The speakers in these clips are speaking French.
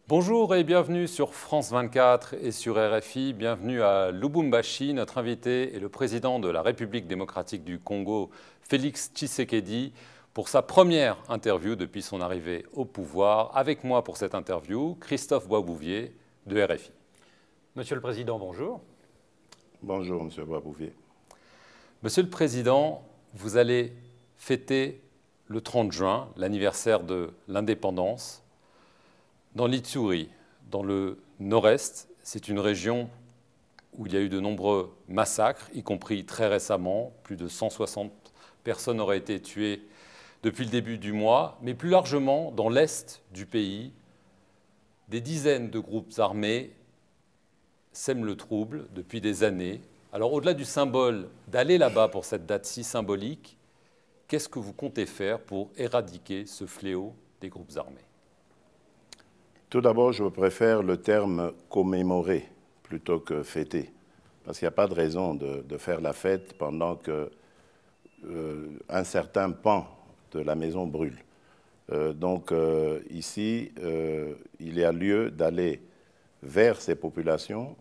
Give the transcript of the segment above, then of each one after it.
Bonjour et bienvenue sur France 24 et sur RFI. Bienvenue à Lubumbashi. Notre invité est le président de la République démocratique du Congo, Félix Tshisekedi, pour sa première interview depuis son arrivée au pouvoir. Avec moi pour cette interview, Christophe Boisbouvier de RFI. Monsieur le Président, bonjour. Bonjour, Monsieur Boisbouvier. Monsieur le Président, vous allez fêter le 30 juin, l'anniversaire de l'indépendance. Dans l'Ituri, dans le nord-est, c'est une région où il y a eu de nombreux massacres, y compris très récemment. Plus de 160 personnes auraient été tuées depuis le début du mois. Mais plus largement, dans l'est du pays, des dizaines de groupes armés sèment le trouble depuis des années. Alors au-delà du symbole d'aller là-bas pour cette date si symbolique, qu'est-ce que vous comptez faire pour éradiquer ce fléau des groupes armés ? Tout d'abord, je préfère le terme « commémorer » plutôt que « fêter », parce qu'il n'y a pas de raison de faire la fête pendant qu'un certain pan de la maison brûle. Ici, il y a lieu d'aller vers ces populations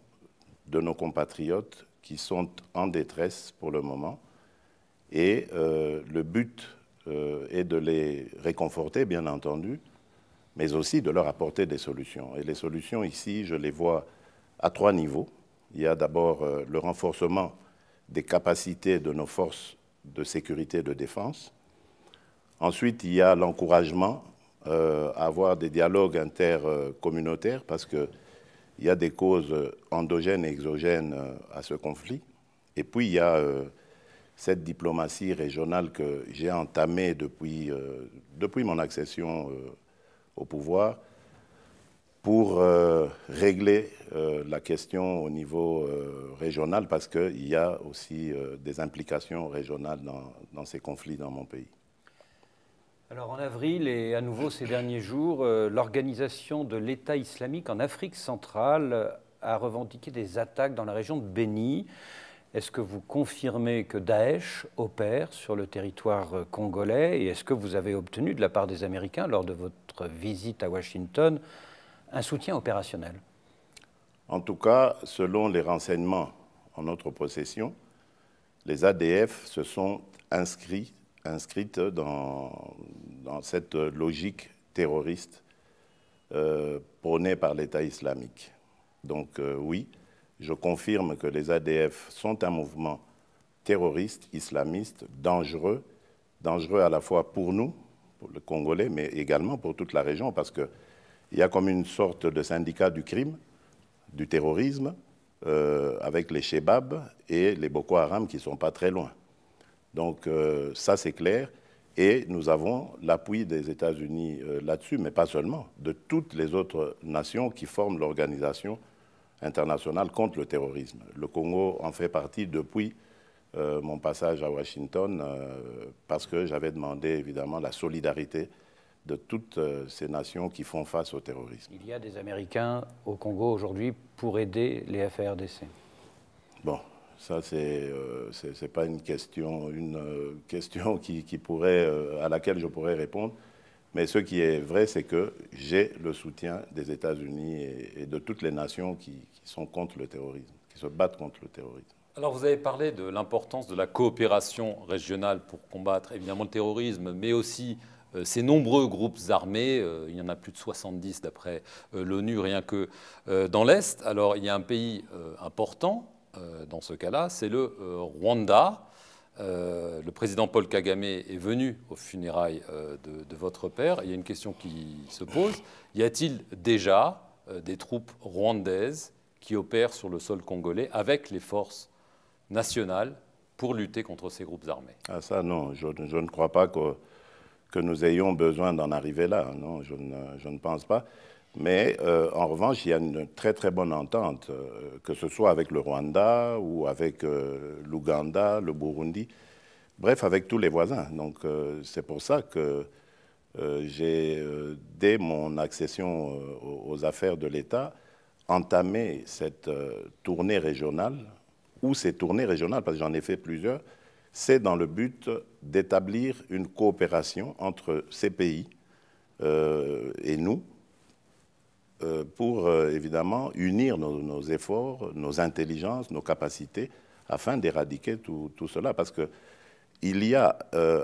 de nos compatriotes qui sont en détresse pour le moment. Et le but est de les réconforter, bien entendu, mais aussi de leur apporter des solutions. Et les solutions ici, je les vois à 3 niveaux. Il y a d'abord le renforcement des capacités de nos forces de sécurité et de défense. Ensuite, il y a l'encouragement à avoir des dialogues intercommunautaires parce qu'il y a des causes endogènes et exogènes à ce conflit. Et puis, il y a cette diplomatie régionale que j'ai entamée depuis mon accession au pouvoir pour régler la question au niveau régional parce qu'il y a aussi des implications régionales dans ces conflits dans mon pays. Alors en avril et à nouveau ces derniers jours, l'organisation de l'État islamique en Afrique centrale a revendiqué des attaques dans la région de Béni. Est-ce que vous confirmez que Daesh opère sur le territoire congolais et est-ce que vous avez obtenu de la part des Américains, lors de votre visite à Washington, un soutien opérationnel? En tout cas, selon les renseignements en notre possession, les ADF se sont inscrites dans cette logique terroriste prônée par l'État islamique. Donc oui, je confirme que les ADF sont un mouvement terroriste, islamiste, dangereux à la fois pour nous, pour le Congolais, mais également pour toute la région, parce qu'il y a comme une sorte de syndicat du crime, du terrorisme, avec les Chebab et les Boko Haram qui ne sont pas très loin. Donc ça, c'est clair. Et nous avons l'appui des États-Unis là-dessus, mais pas seulement, de toutes les autres nations qui forment l'organisation internationale contre le terrorisme. Le Congo en fait partie depuis mon passage à Washington parce que j'avais demandé évidemment la solidarité de toutes ces nations qui font face au terrorisme. Il y a des Américains au Congo aujourd'hui pour aider les FARDC. Bon, ça c'est pas une question qui pourrait, à laquelle je pourrais répondre. Mais ce qui est vrai, c'est que j'ai le soutien des États-Unis et de toutes les nations qui sont contre le terrorisme, qui se battent contre le terrorisme. Alors vous avez parlé de l'importance de la coopération régionale pour combattre évidemment le terrorisme, mais aussi ces nombreux groupes armés. Il y en a plus de 70 d'après l'ONU, rien que dans l'Est. Alors il y a un pays important dans ce cas-là, c'est le Rwanda. Le président Paul Kagame est venu aux funérailles de votre père. Il y a une question qui se pose. Y a-t-il déjà des troupes rwandaises qui opèrent sur le sol congolais avec les forces nationales pour lutter contre ces groupes armés? Ah ça non, je ne crois pas que nous ayons besoin d'en arriver là. Non, je ne pense pas. Mais en revanche, il y a une très très bonne entente, que ce soit avec le Rwanda ou avec l'Ouganda, le Burundi, bref, avec tous les voisins. Donc c'est pour ça que j'ai, dès mon accession aux affaires de l'État, entamé cette tournée régionale, ou ces tournées régionales, parce que j'en ai fait plusieurs, c'est dans le but d'établir une coopération entre ces pays et nous, pour évidemment unir nos efforts, nos intelligences, nos capacités, afin d'éradiquer tout cela. Parce qu'il y a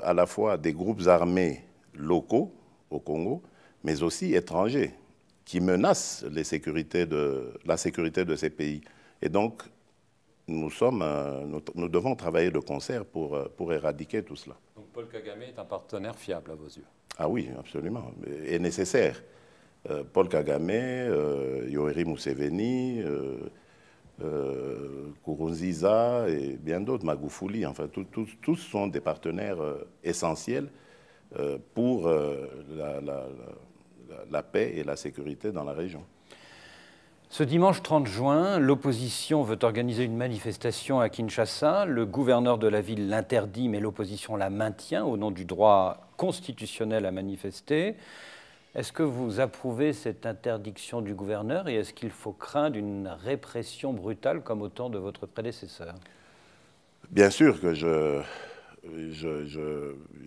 à la fois des groupes armés locaux au Congo, mais aussi étrangers, qui menacent la sécurité de ces pays. Et donc, nous devons travailler de concert pour éradiquer tout cela. Donc Paul Kagame est un partenaire fiable à vos yeux? Ah oui, absolument, et nécessaire. Paul Kagame, Yoweri Museveni, Nkurunziza et bien d'autres, Magufuli, enfin tous sont des partenaires essentiels pour la paix et la sécurité dans la région. Ce dimanche 30 juin, l'opposition veut organiser une manifestation à Kinshasa. Le gouverneur de la ville l'interdit, mais l'opposition la maintient au nom du droit constitutionnel à manifester. Est-ce que vous approuvez cette interdiction du gouverneur et est-ce qu'il faut craindre une répression brutale comme au temps de votre prédécesseur? Bien sûr que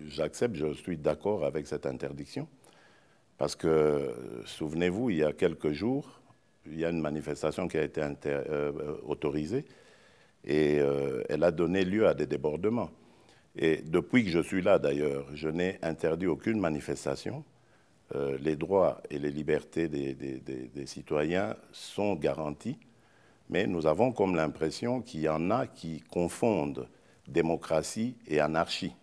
j'accepte, je suis d'accord avec cette interdiction. Parce que, souvenez-vous, il y a quelques jours, il y a une manifestation qui a été autorisée et elle a donné lieu à des débordements. Et depuis que je suis là, d'ailleurs, je n'ai interdit aucune manifestation. Les droits et les libertés des citoyens sont garantis, mais nous avons comme l'impression qu'il y en a qui confondent démocratie et anarchie.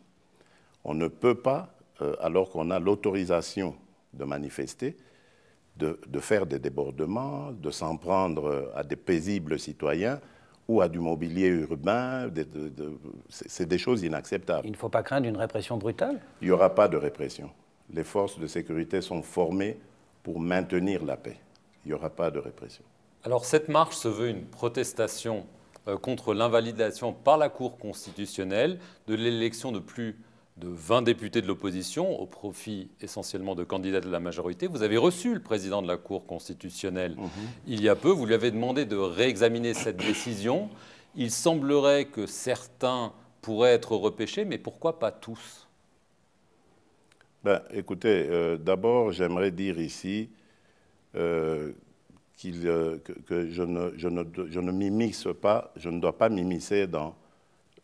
On ne peut pas, alors qu'on a l'autorisation de manifester, de faire des débordements, de s'en prendre à des paisibles citoyens ou à du mobilier urbain. C'est des choses inacceptables. Il ne faut pas craindre une répression brutale? Il n'y aura pas de répression. Les forces de sécurité sont formées pour maintenir la paix. Il n'y aura pas de répression. Alors cette marche se veut une protestation contre l'invalidation par la Cour constitutionnelle de l'élection de plus de 20 députés de l'opposition au profit essentiellement de candidats de la majorité. Vous avez reçu le président de la Cour constitutionnelle il y a peu. Vous lui avez demandé de réexaminer cette décision. Il semblerait que certains pourraient être repêchés, mais pourquoi pas tous? Écoutez, d'abord, j'aimerais dire ici que je ne m'immisce pas, je ne dois pas m'immiscer dans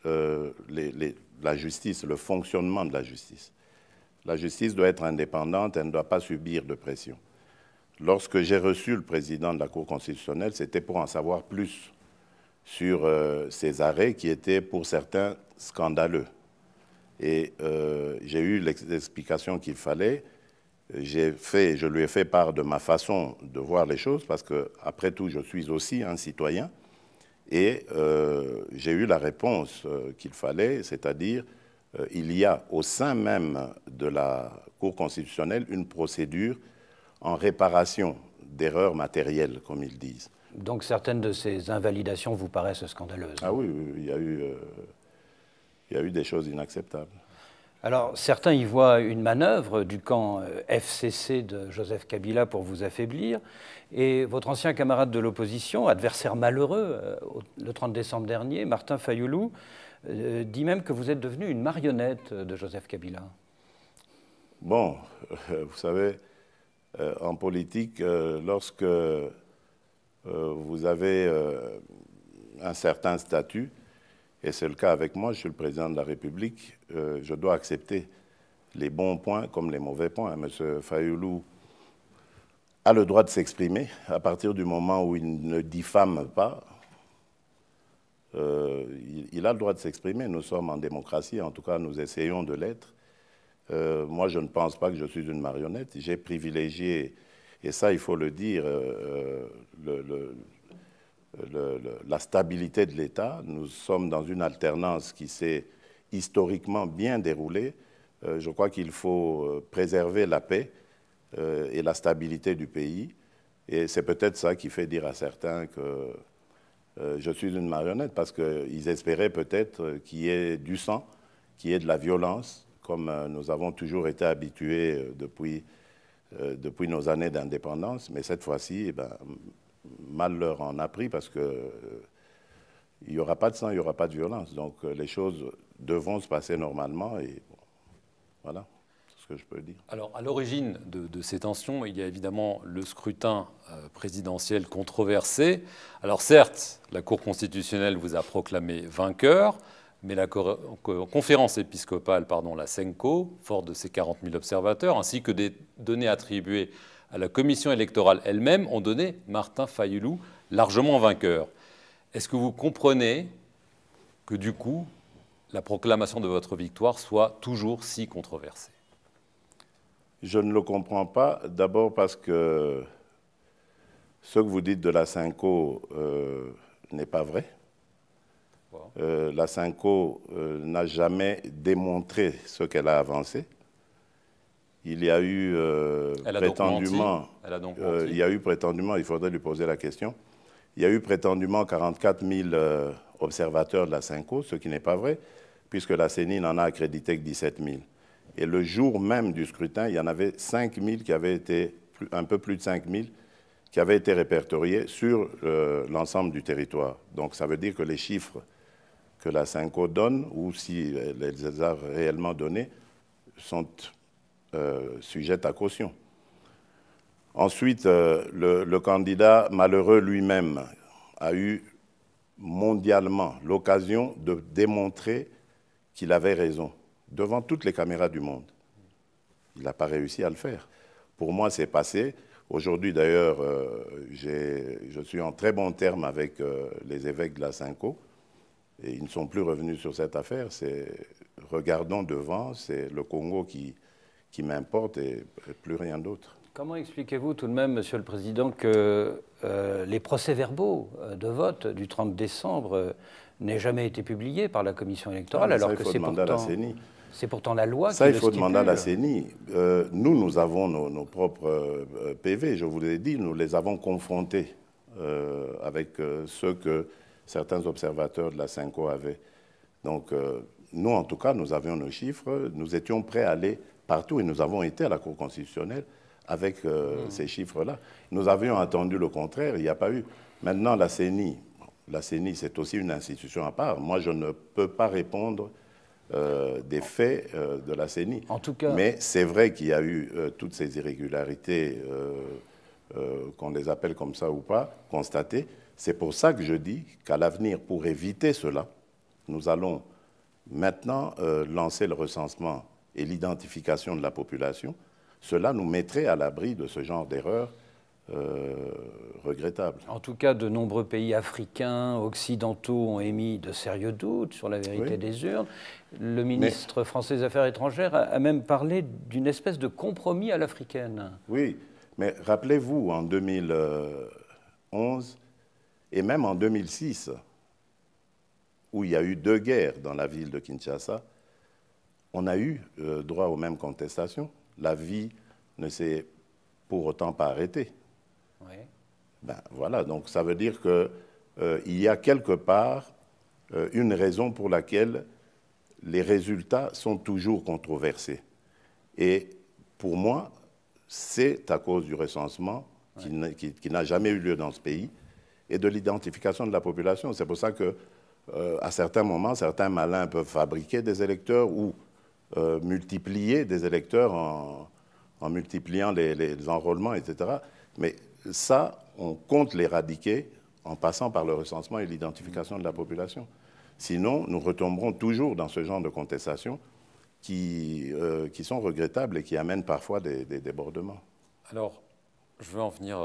la justice, le fonctionnement de la justice. La justice doit être indépendante, elle ne doit pas subir de pression. Lorsque j'ai reçu le président de la Cour constitutionnelle, c'était pour en savoir plus sur ces arrêts qui étaient pour certains scandaleux. Et j'ai eu l'explication qu'il fallait. Je lui ai fait part de ma façon de voir les choses parce que, après tout, je suis aussi un citoyen. Et j'ai eu la réponse qu'il fallait, c'est-à-dire il y a au sein même de la Cour constitutionnelle une procédure en réparation d'erreurs matérielles, comme ils disent. Donc certaines de ces invalidations vous paraissent scandaleuses? Ah oui, il y a eu des choses inacceptables. Alors, certains y voient une manœuvre du camp FCC de Joseph Kabila pour vous affaiblir. Et votre ancien camarade de l'opposition, adversaire malheureux, le 30 décembre dernier, Martin Fayoulou, dit même que vous êtes devenu une marionnette de Joseph Kabila. Bon, vous savez, en politique, lorsque vous avez un certain statut, et c'est le cas avec moi, je suis le président de la République, je dois accepter les bons points comme les mauvais points. M. Fayoulou a le droit de s'exprimer à partir du moment où il ne diffame pas. Il a le droit de s'exprimer. Nous sommes en démocratie, en tout cas nous essayons de l'être. Moi, je ne pense pas que je suis une marionnette. J'ai privilégié, et ça il faut le dire, la stabilité de l'État. Nous sommes dans une alternance qui s'est historiquement bien déroulée. Je crois qu'il faut préserver la paix et la stabilité du pays. Et c'est peut-être ça qui fait dire à certains que je suis une marionnette, parce qu'ils espéraient peut-être qu'il y ait du sang, qu'il y ait de la violence, comme nous avons toujours été habitués depuis nos années d'indépendance. Mais cette fois-ci, mal leur en a pris, parce qu'il n'y aura pas de sang, il n'y aura pas de violence. Donc les choses devront se passer normalement, et bon, voilà. ce que je peux dire. Alors, à l'origine de ces tensions, il y a évidemment le scrutin présidentiel controversé. Alors, certes, la Cour constitutionnelle vous a proclamé vainqueur, mais la conférence épiscopale, la CENCO, forte de ses 40 000 observateurs, ainsi que des données attribuées à la commission électorale elle-même, ont donné Martin Fayulu largement vainqueur. Est-ce que vous comprenez que, du coup, la proclamation de votre victoire soit toujours si controversée? Je ne le comprends pas, d'abord parce que ce que vous dites de la CENCO n'est pas vrai. Wow. La CENCO n'a jamais démontré ce qu'elle a avancé. Il y a eu prétendument, il y a eu prétendument, il faudrait lui poser la question, il y a eu prétendument 44 000 observateurs de la CENCO, ce qui n'est pas vrai, puisque la CENI n'en a accrédité que 17 000. Et le jour même du scrutin, il y en avait 5 000 qui avaient été, un peu plus de 5 000, qui avaient été répertoriés sur l'ensemble du territoire. Donc ça veut dire que les chiffres que la CENCO donne, ou si elle les a réellement donnés, sont sujettes à caution. Ensuite, le candidat malheureux lui-même a eu mondialement l'occasion de démontrer qu'il avait raison, devant toutes les caméras du monde. Il n'a pas réussi à le faire. Pour moi, c'est passé. Aujourd'hui, d'ailleurs, je suis en très bon terme avec les évêques de la CENCO, et ils ne sont plus revenus sur cette affaire. Regardons devant, c'est le Congo qui m'importe et plus rien d'autre. Comment expliquez-vous tout de même, Monsieur le Président, que les procès-verbaux de vote du 30 décembre n'aient jamais été publiés par la Commission électorale, alors que c'est pourtant la loi qui le stipule? Ça, il faut demander à la CENI. Nous avons nos propres PV, je vous l'ai dit, nous les avons confrontés avec ceux que certains observateurs de la CENCO avaient. Donc, nous, en tout cas, nous avions nos chiffres, nous étions prêts à aller partout et nous avons été à la Cour constitutionnelle avec ces chiffres-là. Nous avions attendu le contraire, il n'y a pas eu. Maintenant, la CENI, c'est aussi une institution à part. Moi, je ne peux pas répondre des faits de la CENI. En tout cas... Mais c'est vrai qu'il y a eu toutes ces irrégularités, qu'on les appelle comme ça ou pas, constatées. C'est pour ça que je dis qu'à l'avenir, pour éviter cela, nous allons maintenant lancer le recensement et l'identification de la population. Cela nous mettrait à l'abri de ce genre d'erreurs regrettables. En tout cas, de nombreux pays africains, occidentaux ont émis de sérieux doutes sur la vérité des urnes. Le ministre français des Affaires étrangères a même parlé d'une espèce de compromis à l'africaine. Oui, mais rappelez-vous, en 2011 et même en 2006, où il y a eu 2 guerres dans la ville de Kinshasa, on a eu droit aux mêmes contestations. La vie ne s'est pour autant pas arrêtée. Oui. Ben, voilà, donc ça veut dire qu'il y a quelque part une raison pour laquelle les résultats sont toujours controversés. Et pour moi, c'est à cause du recensement qui n'a jamais eu lieu dans ce pays et de l'identification de la population. C'est pour ça que, à certains moments, certains malins peuvent fabriquer des électeurs ou multiplier des électeurs en multipliant les enrôlements, etc. Mais ça, on compte l'éradiquer en passant par le recensement et l'identification de la population. Sinon, nous retomberons toujours dans ce genre de contestations qui sont regrettables et qui amènent parfois des débordements. Alors, je veux en venir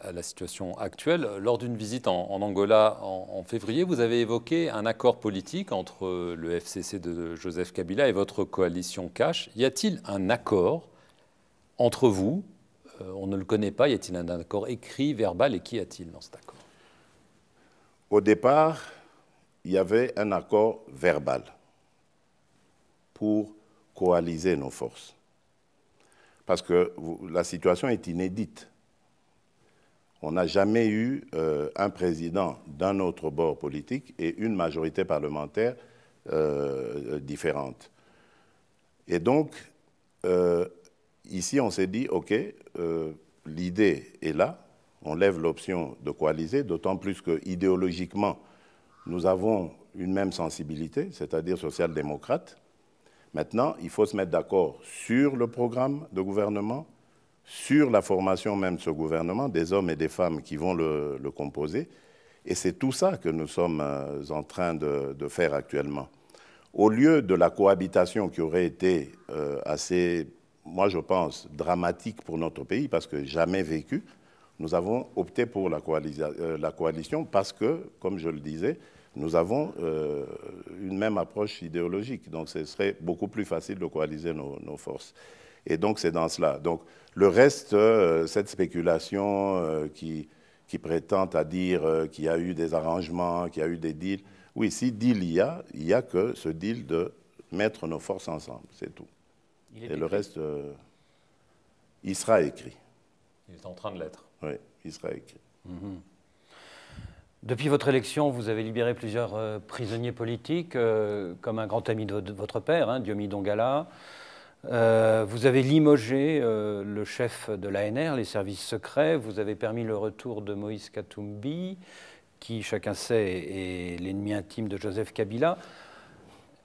à la situation actuelle. Lors d'une visite en Angola en février, vous avez évoqué un accord politique entre le FCC de Joseph Kabila et votre coalition Cash. Y a-t-il un accord entre vous? On ne le connaît pas. Y a-t-il un accord écrit, verbal, et qu'y a-t-il dans cet accord? Au départ, il y avait un accord verbal pour coaliser nos forces. Parce que la situation est inédite. On n'a jamais eu un président d'un autre bord politique et une majorité parlementaire différente. Et donc, ici, on s'est dit, OK, l'idée est là, on lève l'option de coaliser, d'autant plus que idéologiquement, nous avons une même sensibilité, c'est-à-dire social-démocrate. Maintenant, il faut se mettre d'accord sur le programme de gouvernement, sur la formation même de ce gouvernement, des hommes et des femmes qui vont le composer. Et c'est tout ça que nous sommes en train de faire actuellement. Au lieu de la cohabitation qui aurait été assez, moi je pense, dramatique pour notre pays, parce que jamais vécu, nous avons opté pour la coalition parce que, comme je le disais, nous avons une même approche idéologique. Donc ce serait beaucoup plus facile de coaliser nos forces. Et donc c'est dans cela. Donc le reste, cette spéculation qui prétend à dire qu'il y a eu des arrangements, qu'il y a eu des deals. Oui, si deal il y a que ce deal de mettre nos forces ensemble, c'est tout. Et le reste, il sera écrit. Il est en train de l'être. Oui, il sera écrit. Depuis votre élection, vous avez libéré plusieurs prisonniers politiques, comme un grand ami de votre père, hein, Diomi Dongala. Vous avez limogé le chef de l'ANR, les services secrets. Vous avez permis le retour de Moïse Katumbi, qui, chacun sait, est l'ennemi intime de Joseph Kabila.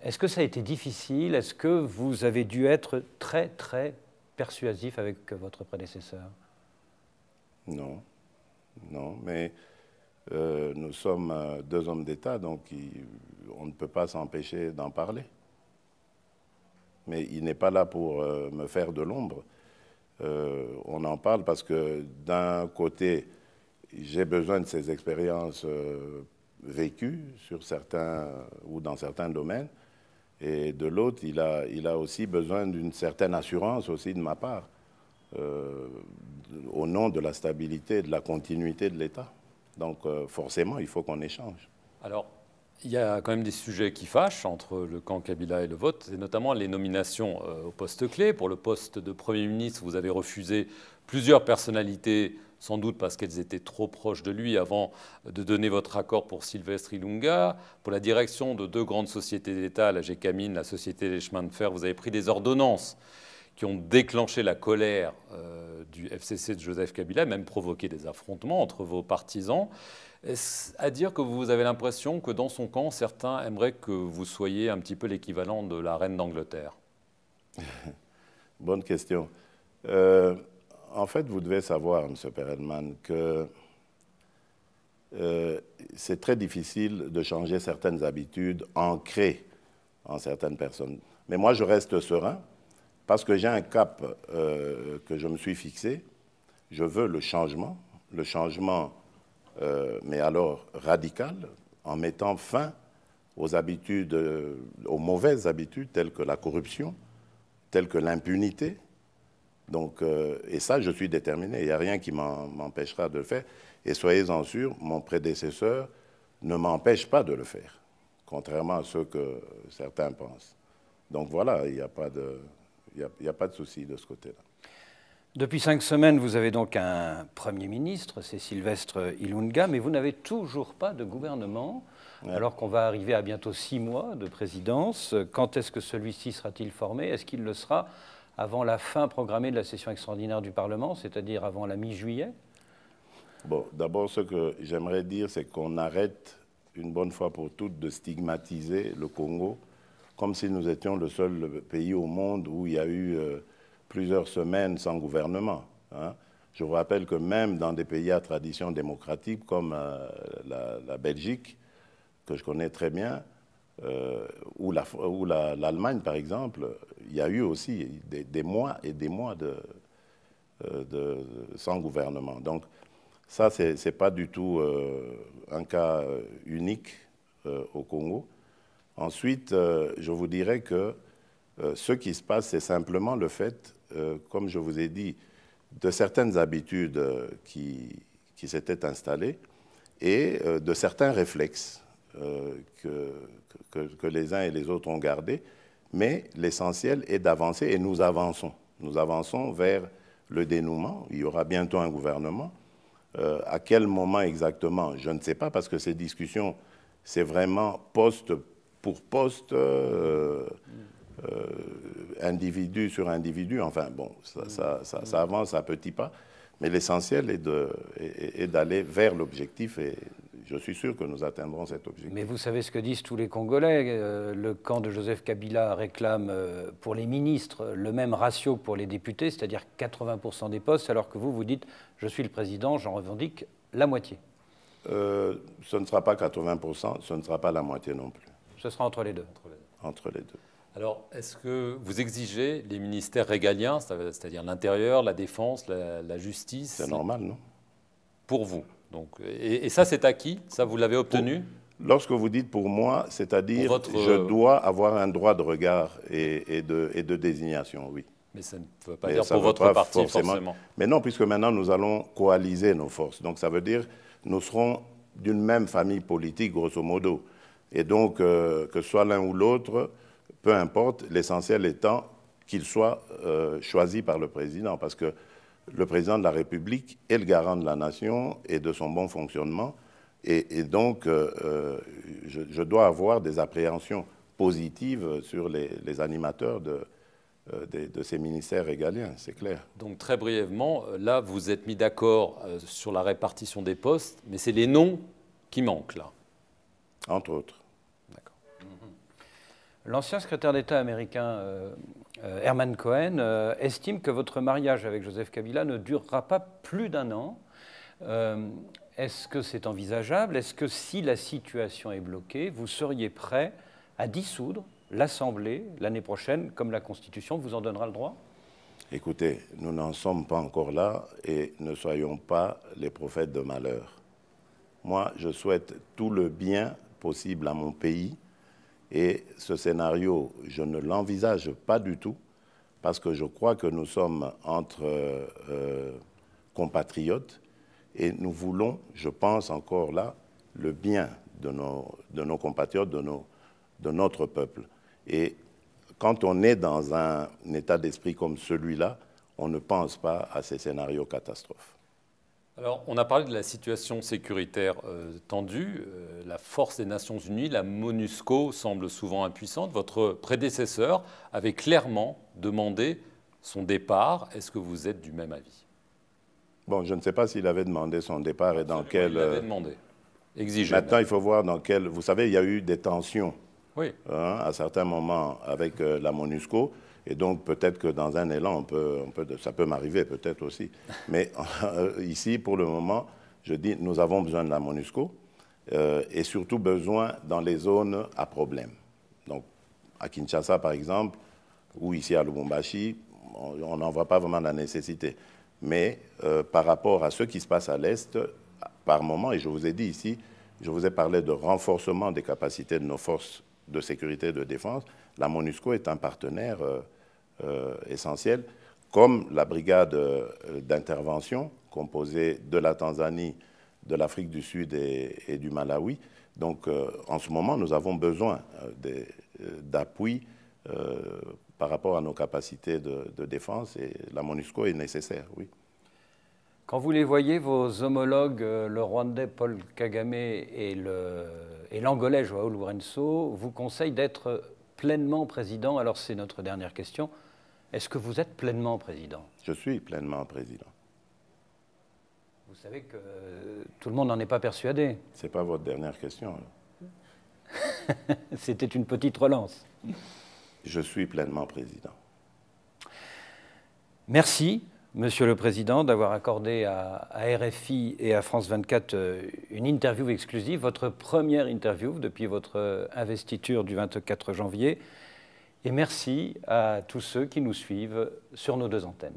Est-ce que ça a été difficile? Est-ce que vous avez dû être très, très persuasif avec votre prédécesseur? Non, non, mais nous sommes deux hommes d'État, donc on ne peut pas s'empêcher d'en parler. Mais il n'est pas là pour me faire de l'ombre. On en parle parce que d'un côté, j'ai besoin de ces expériences vécues sur certains ou dans certains domaines, et de l'autre, il a aussi besoin d'une certaine assurance aussi de ma part, au nom de la stabilité et de la continuité de l'État. Donc forcément, il faut qu'on échange. Alors, il y a quand même des sujets qui fâchent entre le camp Kabila et le vote, et notamment les nominations au poste clé. Pour le poste de Premier ministre, vous avez refusé plusieurs personnalités, sans doute parce qu'elles étaient trop proches de lui, avant de donner votre accord pour Sylvestre Ilunga. Pour la direction de deux grandes sociétés d'État, la Gécamine, la Société des chemins de fer, vous avez pris des ordonnances qui ont déclenché la colère du FCC de Joseph Kabila, même provoqué des affrontements entre vos partisans. Est-ce à dire que vous avez l'impression que dans son camp, certains aimeraient que vous soyez un petit peu l'équivalent de la reine d'Angleterre? Bonne question. En fait, vous devez savoir, M. Perelman, que c'est très difficile de changer certaines habitudes ancrées en certaines personnes. Mais moi, je reste serein parce que j'ai un cap que je me suis fixé. Je veux le changement mais alors radical, en mettant fin aux habitudes, aux mauvaises habitudes telles que la corruption, telles que l'impunité. Donc, et ça, je suis déterminé. Il n'y a rien qui m'empêchera de le faire. Et soyez-en sûrs, mon prédécesseur ne m'empêche pas de le faire, contrairement à ce que certains pensent. Donc voilà, il n'y a pas de souci de ce côté-là. Depuis 5 semaines, vous avez donc un Premier ministre, c'est Sylvestre Ilunga, mais vous n'avez toujours pas de gouvernement, alors qu'on va arriver à bientôt 6 mois de présidence. Quand est-ce que celui-ci sera-t-il formé? Est-ce qu'il le sera avant la fin programmée de la session extraordinaire du Parlement, c'est-à-dire avant la mi-juillet? Bon, d'abord, ce que j'aimerais dire, c'est qu'on arrête une bonne fois pour toutes de stigmatiser le Congo comme si nous étions le seul pays au monde où il y a eu plusieurs semaines sans gouvernement. Hein. Je vous rappelle que même dans des pays à tradition démocratique comme la Belgique, que je connais très bien, ou l'Allemagne, par exemple, il y a eu aussi des mois et des mois sans gouvernement. Donc ça, ce n'est pas du tout un cas unique au Congo. Ensuite, je vous dirais que ce qui se passe, c'est simplement le fait, comme je vous ai dit, de certaines habitudes qui s'étaient installées et de certains réflexes que les uns et les autres ont gardés. Mais l'essentiel est d'avancer et nous avançons. Nous avançons vers le dénouement. Il y aura bientôt un gouvernement. À quel moment exactement? Je ne sais pas, parce que ces discussions, c'est vraiment poste pour poste, individu sur individu. Enfin, bon, ça avance à petits pas. Mais l'essentiel est d'aller vers l'objectif et Je suis sûr que nous atteindrons cet objectif. Mais vous savez ce que disent tous les Congolais. Le camp de Joseph Kabila réclame pour les ministres le même ratio que pour les députés, c'est-à-dire 80% des postes, alors que vous dites « je suis le président, j'en revendique la moitié ». Ce ne sera pas 80%, ce ne sera pas la moitié non plus. Ce sera entre les deux. Entre les deux. Alors, est-ce que vous exigez les ministères régaliens, c'est-à-dire l'intérieur, la défense, la justice? C'est normal, non? Pour vous. Donc, et ça, c'est acquis? Ça, vous l'avez obtenu? Lorsque vous dites pour moi, c'est-à-dire je dois avoir un droit de regard et de désignation, oui. Mais ça ne veut pas dire pour votre parti, forcément. Mais non, puisque maintenant, nous allons coaliser nos forces. Donc, ça veut dire nous serons d'une même famille politique, grosso modo. Et donc, que ce soit l'un ou l'autre, peu importe, l'essentiel étant qu'il soit choisi par le président. Parce que le président de la République est le garant de la nation et de son bon fonctionnement. Et donc, je dois avoir des appréhensions positives sur les animateurs de ces ministères régaliens, c'est clair. Donc, très brièvement, là, vous êtes mis d'accord sur la répartition des postes, mais c'est les noms qui manquent, là. Entre autres. D'accord. L'ancien secrétaire d'État américain Herman Cohen estime que votre mariage avec Joseph Kabila ne durera pas plus d'1 an. Est-ce que c'est envisageable? Est-ce que si la situation est bloquée, vous seriez prêt à dissoudre l'Assemblée l'année prochaine, comme la Constitution vous en donnera le droit? Écoutez, nous n'en sommes pas encore là et ne soyons pas les prophètes de malheur. Moi, je souhaite tout le bien possible à mon pays et ce scénario, je ne l'envisage pas du tout parce que je crois que nous sommes entre compatriotes et nous voulons, je pense encore là, le bien de nos compatriotes, de notre peuple. Et quand on est dans un état d'esprit comme celui-là, on ne pense pas à ces scénarios catastrophes. Alors, on a parlé de la situation sécuritaire tendue. La force des Nations Unies, la MONUSCO, semble souvent impuissante. Votre prédécesseur avait clairement demandé son départ. Est-ce que vous êtes du même avis? Bon, je ne sais pas s'il avait demandé son départ et dans quel... Il l'avait demandé, exigé. Maintenant, il faut voir dans quel... Vous savez, il y a eu des tensions à certains moments avec la MONUSCO. Et donc, peut-être que dans un élan, ça peut m'arriver peut-être aussi. Mais ici, pour le moment, je dis, nous avons besoin de la MONUSCO et surtout besoin dans les zones à problème. Donc, à Kinshasa, par exemple, ou ici à Lubumbashi, on n'en voit pas vraiment la nécessité. Mais par rapport à ce qui se passe à l'Est, par moment, et je vous ai dit ici, je vous ai parlé de renforcement des capacités de nos forces de sécurité et de défense, la MONUSCO est un partenaire essentiel, comme la brigade d'intervention composée de la Tanzanie, de l'Afrique du Sud et du Malawi. Donc, en ce moment, nous avons besoin d'appui par rapport à nos capacités de défense et la MONUSCO est nécessaire, oui. Quand vous les voyez, vos homologues, le Rwandais Paul Kagame et l'Angolais João Lourenço, vous conseillent d'être pleinement président. Alors c'est notre dernière question. Est-ce que vous êtes pleinement président? Je suis pleinement président. Vous savez que tout le monde n'en est pas persuadé. Ce n'est pas votre dernière question. C'était une petite relance. Je suis pleinement président. Merci. Monsieur le Président, d'avoir accordé à RFI et à France 24 une interview exclusive, votre première interview depuis votre investiture du 24 janvier. Et merci à tous ceux qui nous suivent sur nos 2 antennes.